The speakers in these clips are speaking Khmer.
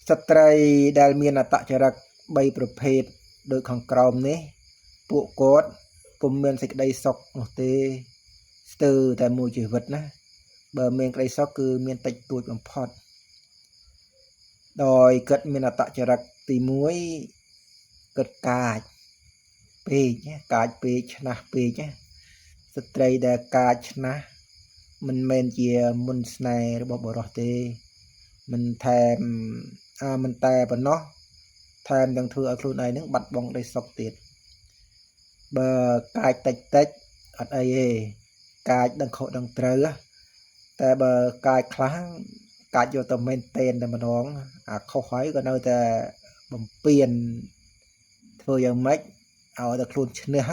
สตรีដែលមានអត្តចរិត3ប្រភេទដោយខាងក្រោមនេះពួកគាត់ពុំមានសេចក្តីសុខនោះទេស្ទើរតែមួយជីវិតណាបើមានក្តីសុខគឺមានតិចតួចបំផុតដោយគិតមានអត្តចរិតទី1គិតកាចពេកកាចពេកឆ្នះពេកស្ត្រីដែលកាចឆ្នះមិនមែនជាមុនស្នេហ៍របស់បុរសទេមិនតែប៉ុណ្ណោះថែមទាំងធ្វើឲ្យខ្លួនឯងនឹងបាត់បង់ក្តីសុខទៀតបើកាចតិចអត់អីទេកាចដឹងខុសដឹងត្រូវតែបើកាចខ្លះកាចយកទៅមែនតែនតែម្ដងអាខុសហើយក៏នៅតែបំពេញធ្វើយ៉ាងម៉េចឲ្យតែខ្លួនឈ្នះ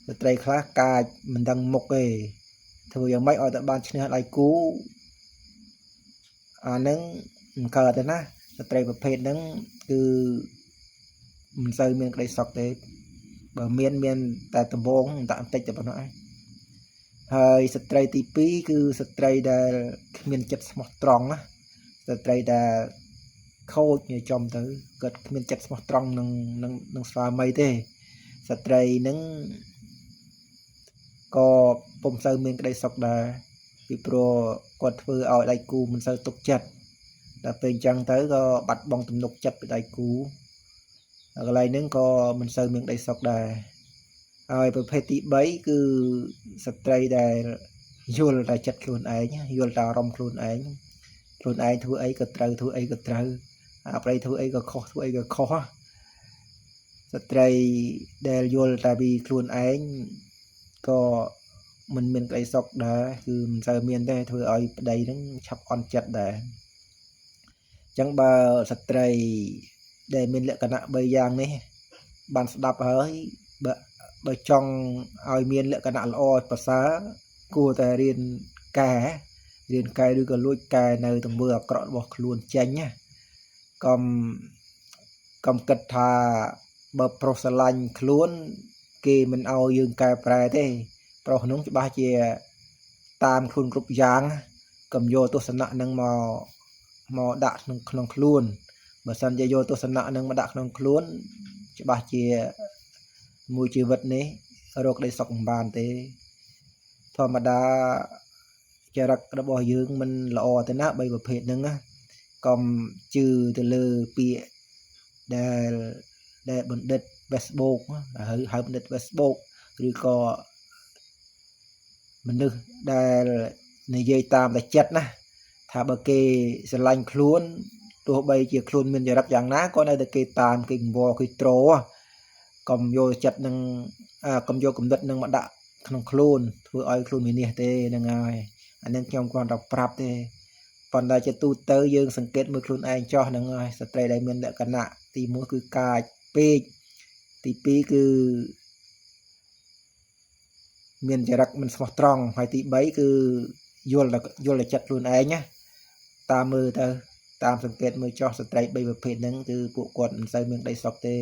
ស្ត្រីខ្លះកាចមិនដឹងមុខទេធ្វើយ៉ាងម៉េចឲ្យតែបានឈ្នះដៃគូអានឹងមិនកើតទេណាស្ត្រីប្រភេទហ្នឹងគឺមិនសូវមានក្តីសុខទេបើមានតែដំបងតែបន្តិចតែប៉ុណ្ណោះឯងហើយស្ត្រីទី2គឺស្ត្រីដែលគ្មានចិត្តស្មោះត្រង់ណាស្ត្រីដែលខូចនិយាយចំទៅគាត់គ្មានចិត្តស្មោះត្រង់នឹងស្វាមីទេស្ត្រីហ្នឹងក៏ពុំសូវមានក្តីសុខដែរពីព្រោះគាត់ធ្វើឲ្យដៃគូមិនសូវទុកចិត្តដល់ពេលអញ្ចឹងទៅក៏បាត់បង់ទំនុកចិត្តពីដៃគូហើយកន្លែងហ្នឹងក៏មិនសូវមានក្តីសុខដែរហើយប្រភេទទី3គឺស្ត្រីដែលយល់តែចិត្តខ្លួនឯងយល់តែអារម្មណ៍ខ្លួនឯងធ្វើអីក៏ត្រូវធ្វើអីក៏ត្រូវអាប្រៃធ្វើអីក៏ខុសធ្វើអីក៏ខុសស្ត្រីដែលយល់តែពីខ្លួនឯងក៏មិនមានក្តីសុខដែរគឺមិនសូវមានទេធ្វើឲ្យប្តីហ្នឹងឆាប់អន់ចិត្តដែរអញ្ចឹងបើស្ត្រីដែលមានលក្ខណៈ3យ៉ាងនេះបានស្ដាប់ហើយបើចង់ឲ្យមានលក្ខណៈល្អប្រសើរគួរតែរៀនកែឬក៏លួចកែនៅទង្វើអាក្រក់របស់ខ្លួនចេញណាកុំគិតថាបើប្រុសស្រឡាញ់ខ្លួនគេមិនឲ្យយើងកែប្រែទេប្រុសនោះច្បាស់ជាតាមខ្លួនគ្រប់យ៉ាងកុំយកទស្សនៈនឹងមកដាក់ក្នុងខ្លួនបើសិនជាយកទស្សនៈនឹងមកដាក់ក្នុងខ្លួនច្បាស់ជាមួយជីវិតនេះរកក្តីសុខមិនបានទេធម្មតាចរិតរបស់យើងមិនល្អទេណា3ប្រភេទហ្នឹងណាកុំជឿទៅលើពាក្យដែលបណ្ឌិត Facebook ហៅបណ្ឌិត Facebook ឬក៏មនុស្សដែលនិយាយតាមតែចិត្តណាថាបើគេស្រឡាញ់ខ្លួនទោះបីជាខ្លួនមានចរិតយ៉ាងណាក៏នៅតែគេតាមគេកង្វល់គេត្រកុំយកចិត្តនឹងកុំយកគំនិតនឹងមកដាក់ក្នុងខ្លួនធ្វើឲ្យខ្លួនមាននេះទេហ្នឹងហើយអានេះខ្ញុំគ្រាន់តែប្រាប់ទេប៉ុន្តែជាទូទៅយើងសង្កេតមើលខ្លួនឯងចោះហ្នឹងហើយស្ត្រីដែលមានលក្ខណៈទី1គឺកាចពេកទី2គឺមានចរិតមិនស្មោះត្រង់ហើយទី3គឺយល់តែចិត្តខ្លួនឯងណាតាមមើលទៅតាមសង្កេតមើលចោះស្ត្រី3ប្រភេទហ្នឹងគឺពួកគាត់មិនសូវមានក្តីសុខទេ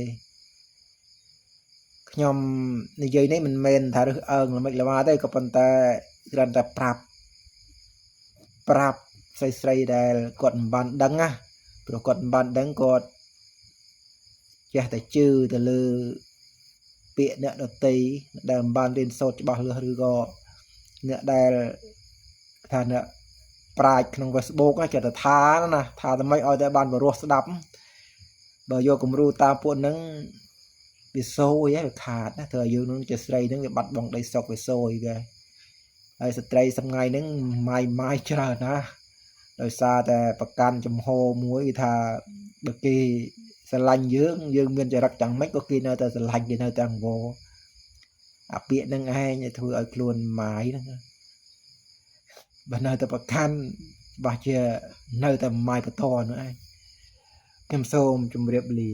ខ្ញុំនិយាយនេះមិនមែនថារើសអើងល្មិចល្មាទេក៏ប៉ុន្តែគ្រាន់តែប្រាប់ស្រីដែលគាត់មិនបានដឹងណាព្រោះគាត់មិនបានដឹងគាត់ចេះតែជឿទៅលើពាក្យអ្នកដតីដែលមិនបានរៀនសូត្រច្បាស់លាស់ឬក៏អ្នកដែលថាអ្នកប្រាជ្ញក្នុង Facebook ចេះតែថាតែមិនឲ្យតែបានបរោះស្ដាប់បើយកគំរូតាមពួកហ្នឹងវាសូយវាខាតណាធ្វើឲ្យយើងនឹងជាស្រីហ្នឹងវាបាត់បង់ដីសុខវាសូយគេហើយស្ត្រីសប្ងៃហ្នឹងម៉ាយច្រើនណាដោយសារតែប្រកាន់ចំហមួយថាបើគេស្រឡាញ់យើងមានចរិតយ៉ាងម៉េចក៏គេនៅតែស្រឡាញ់គេនៅតែអង្វរអាពាក្យហ្នឹងឯងធ្វើឲ្យខ្លួនម៉ាយហ្នឹងបើនៅតែប្រកាន់ច្បាស់ជានៅតែម៉ាយបន្តនោះឯងខ្ញុំសូមជម្រាបលា